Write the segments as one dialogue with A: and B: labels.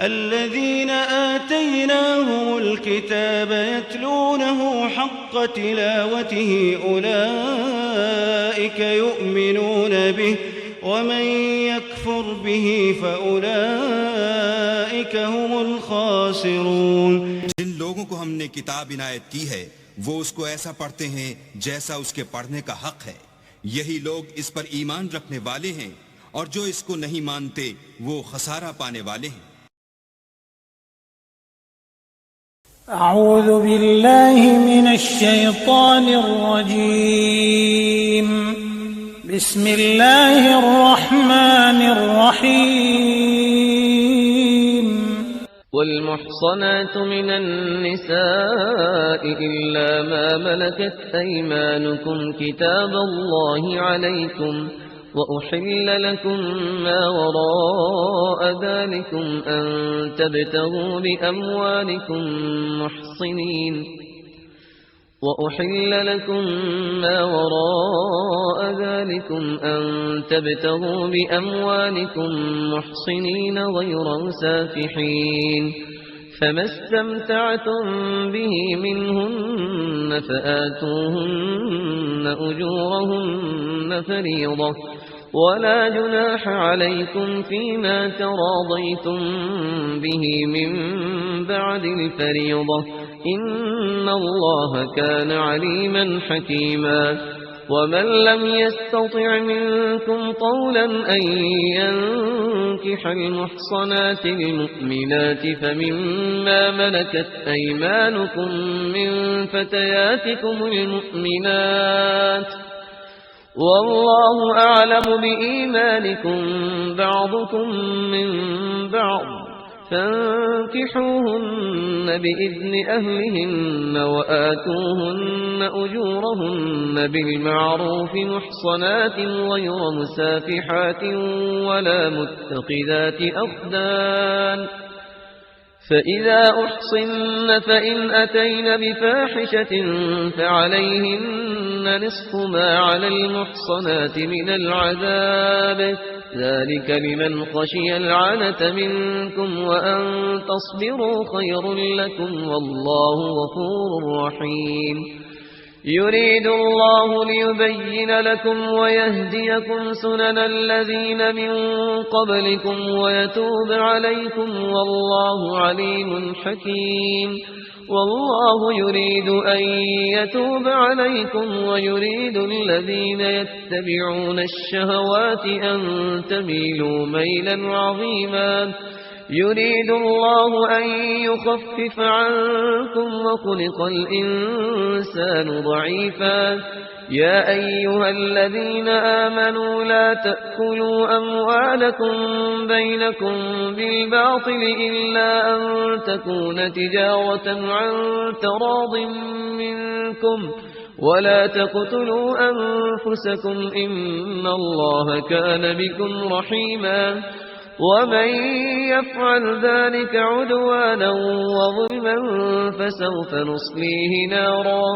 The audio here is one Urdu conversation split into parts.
A: الذين آتيناهم الكتاب يتلونه حق تلاوته أولئك يؤمنون به ومن يكفر به فأولئك هم الخاسرون.
B: جن لوگوں کو ہم نے کتاب عنایت کی ہے وہ اس کو ایسا پڑھتے ہیں جیسا اس کے پڑھنے کا حق ہے، یہی لوگ اس پر ایمان رکھنے والے ہیں، اور جو اس کو نہیں مانتے وہ خسارہ پانے والے ہیں.
C: اعوذ باللہ من الشیطان الرجیم، بسم اللہ الرحمن الرحیم.
D: والمحصنات من النساء إلا ما ملكت أيمانكم كتاب الله عليكم وأحل لكم ما وراء ذلكم أن تبتغوا بأموالكم محصنين وأحل لكم ما وراء ذلكم أن تبتغوا بأموالكم محصنين غير مسافحين فما استمتعتم به منهن فآتوهن أجورهن فريضة ولا جناح عليكم فيما تراضيتم به من بعد الفريضة إن الله كان عليما حكيما. ومن لم يستطع منكم طولا أن ينكح المحصنات المؤمنات فمما ملكت أيمانكم من فتياتكم المؤمنات والله أعلم بإيمانكم بعضكم من بعض فانكحوهن بإذن أهلهن وآتوهن أجورهن بالمعروف محصنات غير مسافحات ولا متخذات أخدان فإذا أحصن فإن أتين بفاحشة فعليهن نصف ما على المحصنات من العذاب ذلك لمن خشي العنة منكم وأن تصبروا خير لكم والله غفور رحيم. يريد الله ليبين لكم ويهديكم سنن الذين من قبلكم ويتوب عليكم والله عليم حكيم. والله يريد أن يتوب عليكم ويريد الذين يتبعون الشهوات أن تميلوا ميلا عظيما. يريد الله أن يخفف عنكم وخلق الإنسان ضعيفا. يا أيها الذين آمنوا لا تأكلوا أموالكم بينكم بالباطل إلا أن تكون تجارة عن تراض منكم ولا تقتلوا أنفسكم إن الله كان بكم رحيما. ومن يفعل ذلك عدوانا وظلما فسوف نصليه نارا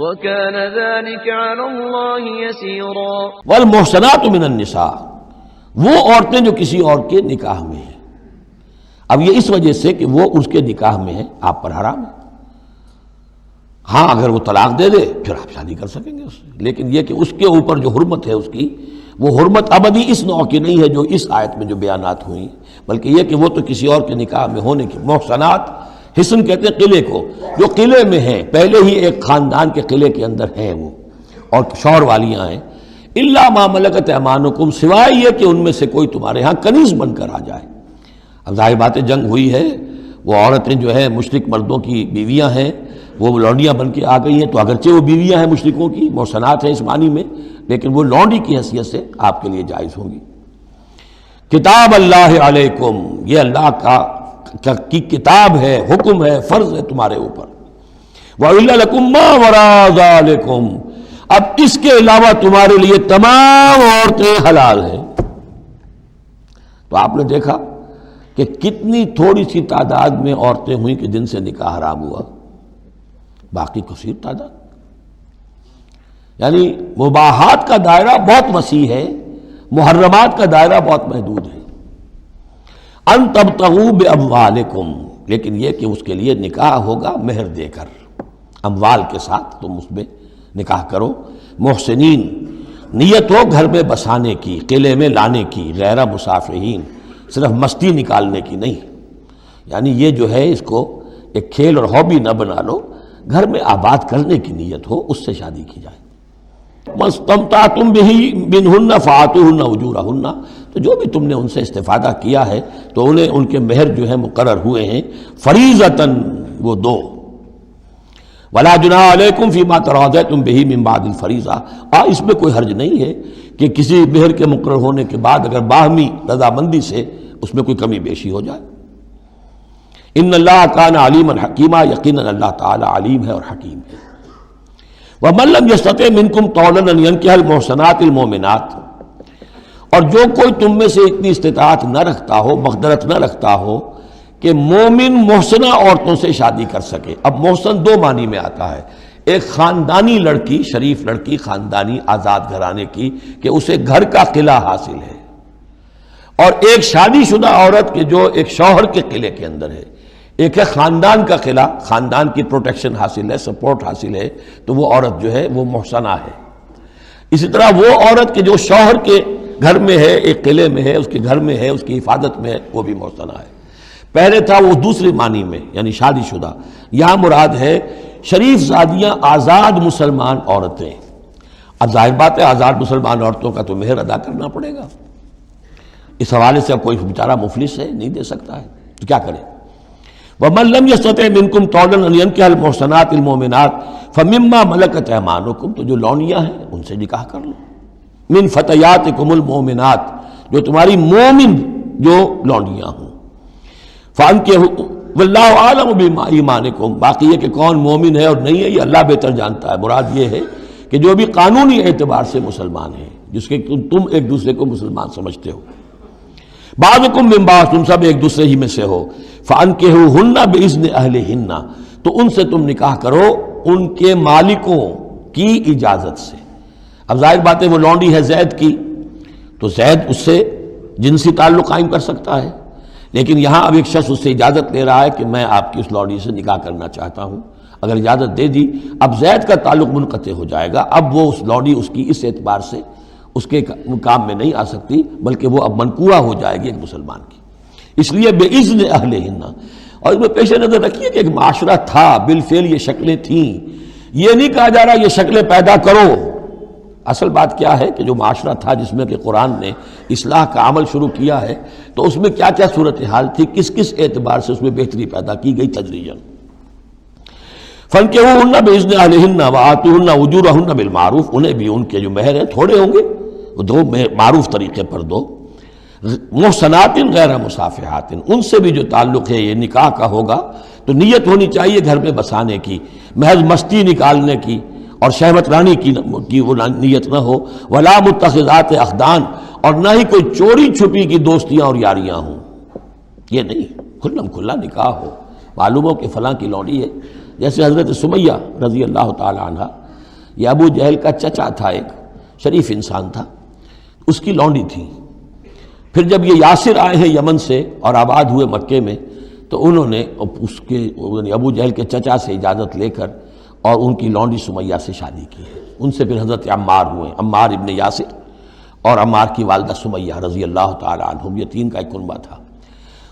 D: وكان ذلك على الله يسيرا.
E: والمحصنات من النساء، وہ عورتیں جو کسی اور کے نکاح میں ہیں. اب یہ اس وجہ سے کہ وہ اس کے نکاح میں ہیں آپ پر حرام ہے. ہاں اگر وہ طلاق دے دے پھر آپ شادی کر سکیں گے اس سے، لیکن یہ کہ اس کے اوپر جو حرمت ہے اس کی وہ حرمت ابدی اس نوع کی نہیں ہے جو اس آیت میں جو بیانات ہوئی، بلکہ یہ کہ وہ تو کسی اور کے نکاح میں ہونے کی. محصنات حصن کہتے ہیں قلعے کو، جو قلعے میں ہیں، پہلے ہی ایک خاندان کے قلعے کے اندر ہیں وہ اور شوہر والیاں ہیں. الا ما ملکت ایمانکم، سوائے یہ کہ ان میں سے کوئی تمہارے ہاں کنیز بن کر آ جائے. اب ظاہر بات ہے جنگ ہوئی ہے، وہ عورتیں جو ہیں مشرک مردوں کی بیویاں ہیں، وہ لونڈیاں بن کے آ گئی ہیں، تو اگرچہ وہ بیویاں ہیں مشرکوں کی، محصنات ہیں اس معنی میں، لیکن وہ لونڈی کی حیثیت سے آپ کے لیے جائز ہوں گی. کتاب اللہ علیکم، یہ اللہ کی کتاب ہے، حکم ہے، فرض ہے تمہارے اوپر. وَأُحِلَّ لَكُم مَّا وَرَاءَ ذَلِكُم، اب اس کے علاوہ تمہارے لیے تمام عورتیں حلال ہیں. تو آپ نے دیکھا کہ کتنی تھوڑی سی تعداد میں عورتیں ہوئیں کہ جن سے نکاح حرام ہوا، باقی کثیر تعداد. یعنی مباحات کا دائرہ بہت وسیع ہے، محرمات کا دائرہ بہت محدود ہے. ان تبتغوا باموالکم، لیکن یہ کہ اس کے لیے نکاح ہوگا مہر دے کر، اموال کے ساتھ تم اس میں نکاح کرو، محسنین، نیت ہو گھر میں بسانے کی، قلعے میں لانے کی، غیر مسافرین، صرف مستی نکالنے کی نہیں، یعنی یہ جو ہے اس کو ایک کھیل اور ہابی نہ بنا لو، گھر میں آباد کرنے کی نیت ہو، اس سے شادی کی جائے۔ مَسْتَمْتَعْتُمْ بِهِ مِنْهُنَّ فَآتُوهُنَّ أُجُورَهُنَّ، تو جو بھی تم نے ان سے استفادہ کیا ہے تو انہیں ان کے مہر جو ہے مقرر ہوئے ہیں، فریضۃً، وہ دو۔ وَلَا جُنَاحَ عَلَيْكُمْ فِي مَا تَرَاضَيْتُمْ بِهِ مِنْ بَعْدِ الْفَرِيضَةِ، اس میں کوئی حرج نہیں ہے کہ کسی مہر کے مقرر ہونے کے بعد اگر باہمی رضامندی سے اس میں کوئی کمی بیشی ہو جائے۔ ان اللہ کان علیما حکیما، یقیناً اللہ تعالی علیم ہے اور حکیم ہے۔ وَمَن لَّمْ يَسْتَطِعْ مِنكُمْ طَوْلًا أَن يَنكِحَ الْمُحْصَنَاتِ الْمُؤْمِنَاتِ، اور جو کوئی تم میں سے اتنی استطاعت نہ رکھتا ہو، مقدرت نہ رکھتا ہو کہ مومن محسنہ عورتوں سے شادی کر سکے۔ اب محسن دو معنی میں آتا ہے، ایک خاندانی لڑکی، شریف لڑکی، خاندانی آزاد گھرانے کی کہ اسے گھر کا قلعہ حاصل ہے، اور ایک شادی شدہ عورت کے جو ایک شوہر کے قلعے کے اندر ہے، ایک ہے خاندان کا قلعہ، خاندان کی پروٹیکشن حاصل ہے، سپورٹ حاصل ہے، تو وہ عورت جو ہے وہ محسنہ ہے۔ اسی طرح وہ عورت کے جو شوہر کے گھر میں ہے، ایک قلعے میں ہے، اس کے گھر میں ہے، اس کی حفاظت میں ہے، وہ بھی محسنہ ہے۔ پہلے تھا وہ دوسری معنی میں یعنی شادی شدہ، یہاں مراد ہے شریف زادیاں، آزاد مسلمان عورتیں۔ اب ظاہر بات ہے آزاد مسلمان عورتوں کا تو مہر ادا کرنا پڑے گا، اس حوالے سے اب کوئی بیچارہ مفلس ہے، نہیں دے سکتا ہے تو کیا کرے۔ وَمَن لَّمْ يَسْتَطِعْ مِنكُمْ طَوْلًا أَن يَنكِحَ الْمُحْصَنَاتِ الْمُؤْمِنَاتِ فَمِمَّا مَلَكَتْ أَيْمَانُكُمْ، تو جو لونیاں ہیں ان سے نکاح کر لو، مِن فَتَيَاتِكُمُ الْمُؤْمِنَاتِ، جو تمہاری مومن جو لونیاں ہوں، فَأَنكِحُوا وَاللَّهُ أَعْلَمُ بِإِيمَانِكُمْ، باقی یہ کہ کون مومن ہے اور نہیں ہے یہ اللہ بہتر جانتا ہے۔ مراد یہ ہے کہ جو بھی قانونی اعتبار سے مسلمان ہیں، جس کے تم ایک دوسرے کو مسلمان سمجھتے ہو، بعضکم من بعض، تم سب ایک دوسرے ہی میں سے ہو، فَأَنكِحُوهُنَّ بِإِذْنِ أَهْلِهِنَّ، تو ان سے تم نکاح کرو ان کے مالکوں کی اجازت سے۔ اب ظاہر بات ہے وہ لونڈی ہے زید کی، تو زید اس سے جنسی تعلق قائم کر سکتا ہے، لیکن یہاں اب ایک شخص اس سے اجازت لے رہا ہے کہ میں آپ کی اس لونڈی سے نکاح کرنا چاہتا ہوں۔ اگر اجازت دے دی، اب زید کا تعلق منقطع ہو جائے گا، اب وہ اس لونڈی اس کی اس اعتبار سے اس کے کام میں نہیں آ سکتی، بلکہ وہ اب منقوع ہو جائے گی ایک مسلمان کی۔ اس لیے بِإِذْنِ أَهْلِهِنَّ، اور اس میں پیش نظر رکھیے کہ ایک معاشرہ تھا، بالفعل یہ شکلیں تھیں، یہ نہیں کہا جا رہا یہ شکلیں پیدا کرو۔ اصل بات کیا ہے کہ جو معاشرہ تھا جس میں کہ قرآن نے اصلاح کا عمل شروع کیا ہے، تو اس میں کیا کیا صورتحال تھی، کس کس اعتبار سے اس میں بہتری پیدا کی گئی تدریجاً۔ فَانكِحُوهُنَّ بِإِذْنِ أَهْلِهِنَّ وَآتُوهُنَّ أُجُورَهُنَّ بِالْمَعْرُوفِ، انہیں بھی ان کے جو مہر ہیں تھوڑے ہوں گے، وہ دو معروف طریقے پر دو۔ محسنات غیر مسافحات، ان سے بھی جو تعلق ہے یہ نکاح کا ہوگا تو نیت ہونی چاہیے گھر میں بسانے کی، محض مستی نکالنے کی اور شہوت رانی کی وہ نیت نہ ہو۔ ولا متخذات اخدان، اور نہ ہی کوئی چوری چھپی کی دوستیاں اور یاریاں ہوں، یہ نہیں، کھلم کھلا نکاح ہو، معلوم ہو کہ فلاں کی لونڈی ہے۔ جیسے حضرت سمیہ رضی اللہ تعالی عنہ، یہ ابو جہل کا چچا تھا، ایک شریف انسان تھا، اس کی لونڈی تھی۔ پھر جب یہ یاسر آئے ہیں یمن سے اور آباد ہوئے مکے میں، تو انہوں نے اس کے ابو جہل کے چچا سے اجازت لے کر اور ان کی لونڈی سمیہ سے شادی کی ہے۔ ان سے پھر حضرت عمار ہوئے، عمار ابن یاسر اور عمار کی والدہ سمیہ رضی اللہ تعالی عنہم، یہ تین کا ایک کنبہ تھا۔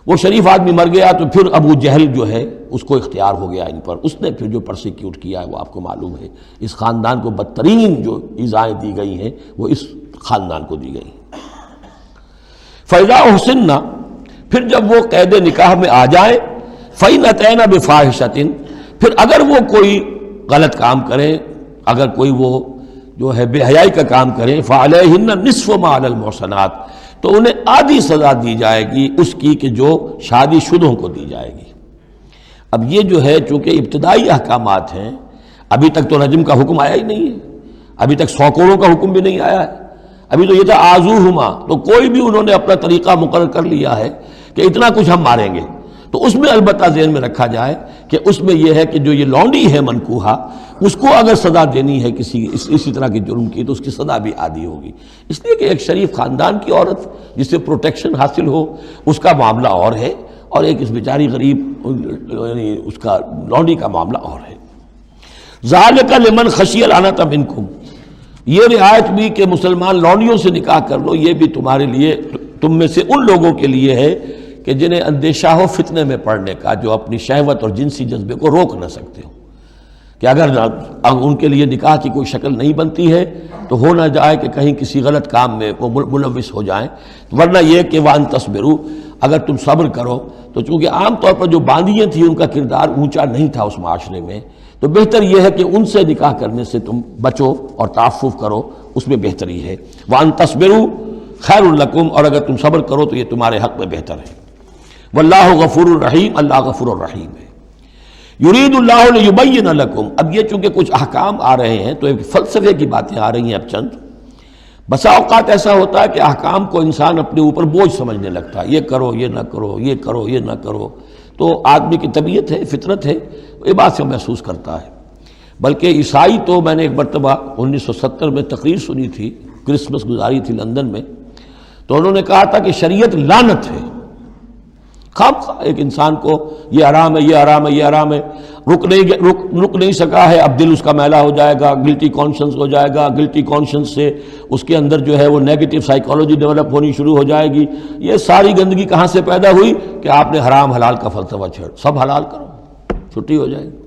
E: وہ شریف آدمی مر گیا تو پھر ابو جہل جو ہے اس کو اختیار ہو گیا ان پر، اس نے پھر جو پرسیکیوٹ کیا ہے وہ آپ کو معلوم ہے، اس خاندان کو بدترین جو ایذائیں دی گئی ہیں وہ اس خاندان کو دی گئی۔ فَإِذَا أُحْصِنَّ، پھر جب وہ قید نکاح میں آ جائیں، فَإِنْ أَتَيْنَ بِفَاحِشَةٍ، پھر اگر وہ کوئی غلط کام کریں، اگر کوئی وہ جو ہے بے حیائی کا کام کریں، فَعَلَيْهِنَّ نِصْفُ مَا عَلَى الْمُحْصَنَاتِ، تو انہیں آدھی سزا دی جائے گی اس کی کہ جو شادی شدوں کو دی جائے گی۔ اب یہ جو ہے چونکہ ابتدائی احکامات ہیں، ابھی تک تو رجم کا حکم آیا ہی نہیں ہے، ابھی تک 100 کوڑوں کا حکم بھی نہیں آیا ہے، ابھی تو یہ تھا آزوہما، تو کوئی بھی انہوں نے اپنا طریقہ مقرر کر لیا ہے کہ اتنا کچھ ہم ماریں گے، تو اس میں البتہ ذہن میں رکھا جائے کہ اس میں یہ ہے کہ جو یہ لونڈی ہے منکوحہ، اس کو اگر سزا دینی ہے اسی طرح کے جرم کی تو اس کی سزا بھی عادی ہوگی، اس لیے کہ ایک شریف خاندان کی عورت جسے پروٹیکشن حاصل ہو اس کا معاملہ اور ہے، اور ایک اس بیچاری غریب یعنی اس کا لونڈی کا معاملہ اور ہے۔ ذالک لمن خشی العنت منکم، یہ رعایت بھی کہ مسلمان لونڈیوں سے نکاح کر لو، یہ بھی تمہارے لیے، تم میں سے ان لوگوں کے لیے ہے کہ جنہیں اندیشہ ہو فتنے میں پڑنے کا، جو اپنی شہوت اور جنسی جذبے کو روک نہ سکتے ہو، کہ اگر ان کے لیے نکاح کی کوئی شکل نہیں بنتی ہے تو ہو نہ جائے کہ کہیں کسی غلط کام میں وہ ملوث ہو جائیں، ورنہ یہ کہ وان تصبروا، اگر تم صبر کرو تو چونکہ عام طور پر جو باندیاں تھیں ان کا کردار اونچا نہیں تھا اس معاشرے میں، تو بہتر یہ ہے کہ ان سے نکاح کرنے سے تم بچو اور تعفف کرو، اس میں بہتری ہے۔ وان تصبروا خیر لکم، اور اگر تم صبر کرو تو یہ تمہارے حق میں بہتر ہے۔ واللہ غفور الرحیم، اللہ غفور الرحیم ہے۔ یرید اللہ لیبین لکم، اب یہ چونکہ کچھ احکام آ رہے ہیں تو ایک فلسفے کی باتیں آ رہی ہیں اب چند۔ بسا اوقات ایسا ہوتا ہے کہ احکام کو انسان اپنے اوپر بوجھ سمجھنے لگتا ہے، یہ کرو یہ نہ کرو، یہ کرو یہ نہ کرو، تو آدمی کی طبیعت ہے، فطرت ہے، یہ بات سے محسوس کرتا ہے۔ بلکہ عیسائی تو میں نے ایک مرتبہ 1970 میں تقریر سنی تھی، کرسمس گزاری تھی لندن میں، تو انہوں نے کہا تھا کہ شریعت لعنت ہے، خواہ ایک انسان کو یہ حرام ہے یہ حرام ہے یہ حرام ہے، رک نہیں سکا ہے، اب دل اس کا میلا ہو جائے گا، گلٹی کانشنس ہو جائے گا، گلٹی کانشنس سے اس کے اندر جو ہے وہ نیگیٹو سائیکالوجی ڈیولپ ہونی شروع ہو جائے گی۔ یہ ساری گندگی کہاں سے پیدا ہوئی کہ آپ نے حرام حلال کا فلسفہ چھیڑ، سب حلال کرو چھٹی ہو جائے گی۔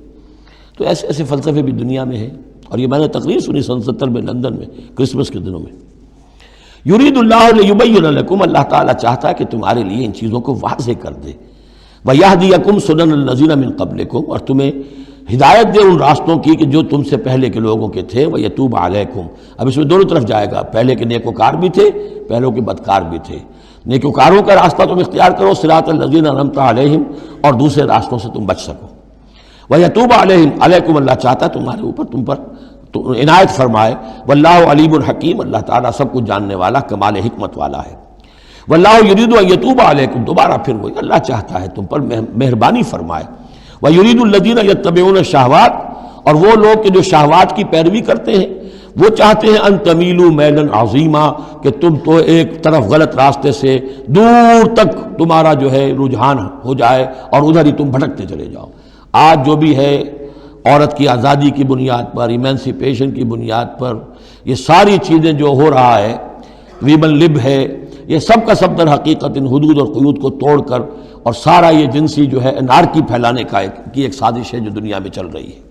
E: تو ایسے ایسے فلسفے بھی دنیا میں ہیں، اور یہ میں نے تقریر سنی 1970 میں لندن میں کرسمس کے دنوں میں۔ یرید اللہ لیبین لکم، اللہ تعالیٰ چاہتا ہے کہ تمہارے لیے ان چیزوں کو واضح کر دے۔ وَيَهْدِيَكُمْ سُنَنَ الَّذِينَ مِن قَبْلِكُمْ، اور تمہیں ہدایت دے ان راستوں کی کہ جو تم سے پہلے کے لوگوں کے تھے۔ وَيَتُوبَ عَلَيْكُمْ، اب اس میں دونوں طرف جائے گا، پہلے کے نیکوکار بھی تھے، پہلوں کے بدکار بھی تھے۔ نیکوکاروں کا راستہ تم اختیار کرو، صراط الذین انعمت علیہم، اور دوسرے راستوں سے تم بچ سکو۔ وَيَتُوبَ عَلَيْهِمْ، علیکم، اللہ چاہتا ہے تمہارے اوپر، تم پر عنایت فرمائے۔ واللہ علیم الحکیم، اللہ تعالیٰ سب کچھ جاننے والا، کمال حکمت والا ہے۔ واللہ یرید ان یتوب علیکم، دوبارہ پھر وہی، اللہ چاہتا ہے تم پر مہربانی فرمائے۔ ویرید الذین یتبعون الشہوات، اور وہ لوگ کہ جو شہوات کی پیروی کرتے ہیں وہ چاہتے ہیں ان تمیلوا میلا عظیما، کہ تم تو ایک طرف غلط راستے سے دور تک تمہارا جو ہے رجحان ہو جائے اور ادھر ہی تم بھٹکتے چلے جاؤ۔ آج جو بھی ہے عورت کی آزادی کی بنیاد پر، ایمینسیپیشن کی بنیاد پر، یہ ساری چیزیں جو ہو رہا ہے، ویمن لب ہے، یہ سب کا سب در حقیقت ان حدود اور قیود کو توڑ کر، اور سارا یہ جنسی جو ہے انارکی پھیلانے کی ایک سازش ہے جو دنیا میں چل رہی ہے۔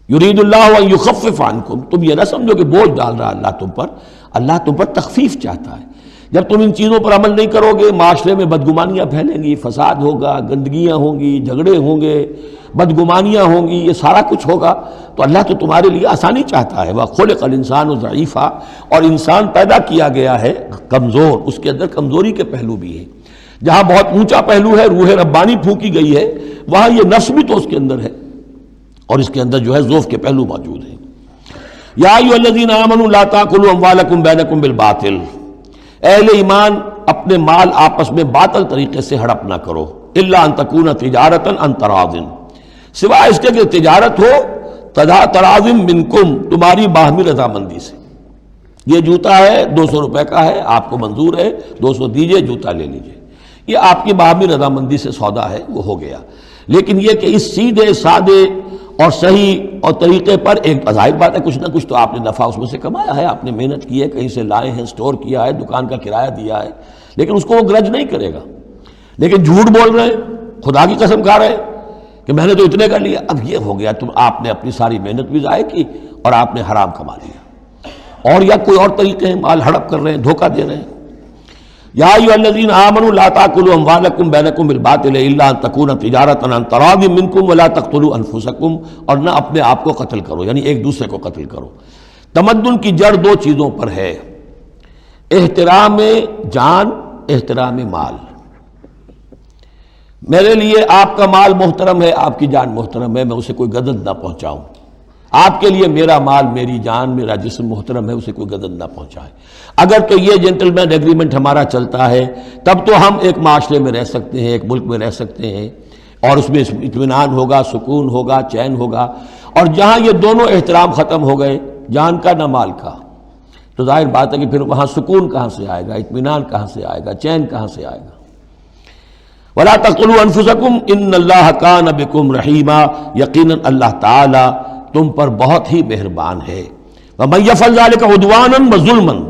E: یرید اللہ ان یخفف عنکم، تم یہ نہ سمجھو کہ بوجھ ڈال رہا اللہ تم پر، اللہ تم پر تخفیف چاہتا ہے۔ جب تم ان چیزوں پر عمل نہیں کرو گے، معاشرے میں بدگمانیاں پھیلیں گی، فساد ہوگا، گندگیاں ہوں گی، جھگڑے ہوں گے، بدگمانیاں ہوں گی، یہ سارا کچھ ہوگا، تو اللہ تو تمہارے لیے آسانی چاہتا ہے۔ وَخُلِقَ الْإِنسَانُ ضَعِيفًا، اور انسان پیدا کیا گیا ہے کمزور، اس کے اندر کمزوری کے پہلو بھی ہیں۔ جہاں بہت اونچا پہلو ہے، روح ربانی پھونکی گئی ہے، وہاں یہ نفس بھی تو اس کے اندر ہے، اور اس کے اندر جو ہے ضعف کے پہلو موجود ہیں۔ یا ایھا الذین آمنوا لا تاکلوا اموالکم بینکم بالباطل، اہل ایمان اپنے مال آپس میں باطل طریقے سے ہڑپ نہ کرو، الا ان تکون تجارتا عن تراض، سوائے اس کے کہ تجارت ہو تراض منکم، تمہاری باہمی رضامندی سے۔ یہ جوتا ہے 200 روپے کا ہے، آپ کو منظور ہے 200 دیجئے، جوتا لے لیجئے، یہ آپ کی باہمی رضامندی سے سودا ہے، وہ ہو گیا۔ لیکن یہ کہ اس سیدھے سادے اور صحیح اور طریقے پر، ایک ظاہر بات ہے کچھ نہ کچھ تو آپ نے نفع اس میں سے کمایا ہے، آپ نے محنت کی ہے، کہیں سے لائے ہیں، سٹور کیا ہے، دکان کا کرایہ دیا ہے، لیکن اس کو وہ گرج نہیں کرے گا۔ لیکن جھوٹ بول رہے ہیں، خدا کی قسم کھا رہے ہیں کہ میں نے تو اتنے کر لیا، اب یہ ہو گیا، آپ نے اپنی ساری محنت بھی ضائع کی اور آپ نے حرام کما لیا، اور یا کوئی اور طریقے ہیں، مال ہڑپ کر رہے ہیں، دھوکہ دے رہے ہیں۔ یا ایھا الذین آمنوا لا تاکلوا اموالکم بینکم بالباطل الا ان تکون تجارۃ عن تراض منکم ولا تقتلوا انفسکم، اور نہ اپنے آپ کو قتل کرو، یعنی ایک دوسرے کو قتل کرو۔ تمدن کی جڑ دو چیزوں پر ہے، احترام جان، احترام مال۔ میرے لیے آپ کا مال محترم ہے، آپ کی جان محترم ہے، میں اسے کوئی غضب نہ پہنچاؤں، آپ کے لیے میرا مال، میری جان، میرا جسم محترم ہے، اسے کوئی گزن نہ پہنچائے۔ اگر تو یہ جینٹل مین ایگریمنٹ ہمارا چلتا ہے تب تو ہم ایک معاشرے میں رہ سکتے ہیں، ایک ملک میں رہ سکتے ہیں، اور اس میں اطمینان ہوگا، سکون ہوگا، چین ہوگا۔ اور جہاں یہ دونوں احترام ختم ہو گئے، جان کا نہ مال کا، تو ظاہر بات ہے کہ پھر وہاں سکون کہاں سے آئے گا، اطمینان کہاں سے آئے گا، چین کہاں سے آئے گا۔ وَلَا تَقْتُلُوا أَنفُسَكُمْ إِنَّ اللَّهَ كَانَ بِكُمْ رَحِيمًا، یقیناً اللہ تعالی تم پر بہت ہی مہربان ہے۔ وَمَن يَفْعَلْ ذَلِكَ عُدْوَانًا وَظُلْمًا،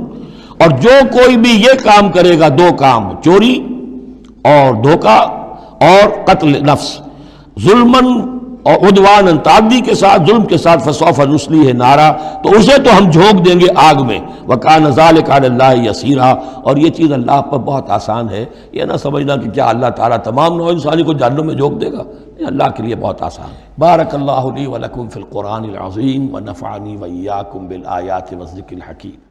E: اور جو کوئی بھی یہ کام کرے گا، دو کام، چوری اور دھوکہ اور قتل نفس، ظلماً اور عدواناً، تعدی کے ساتھ، ظلم کے ساتھ، فسوف نصلیہ نارا، تو اسے تو ہم جھونک دیں گے آگ میں۔ وَكَانَ ذَلِكَ عَلَى اللَّهِ يَسِيرًا، اور یہ چیز اللہ پر بہت آسان ہے۔ یہ نہ سمجھنا کہ کیا اللہ تعالیٰ تمام نوع انسانی کو جہنم میں جھونک دے گا، یہ اللہ کے لیے بہت آسان ہے۔ بارک اللہ لی ولکم فی القرآن العظیم ونفعنی وإیاکم بالآیات والذکر الحکیم۔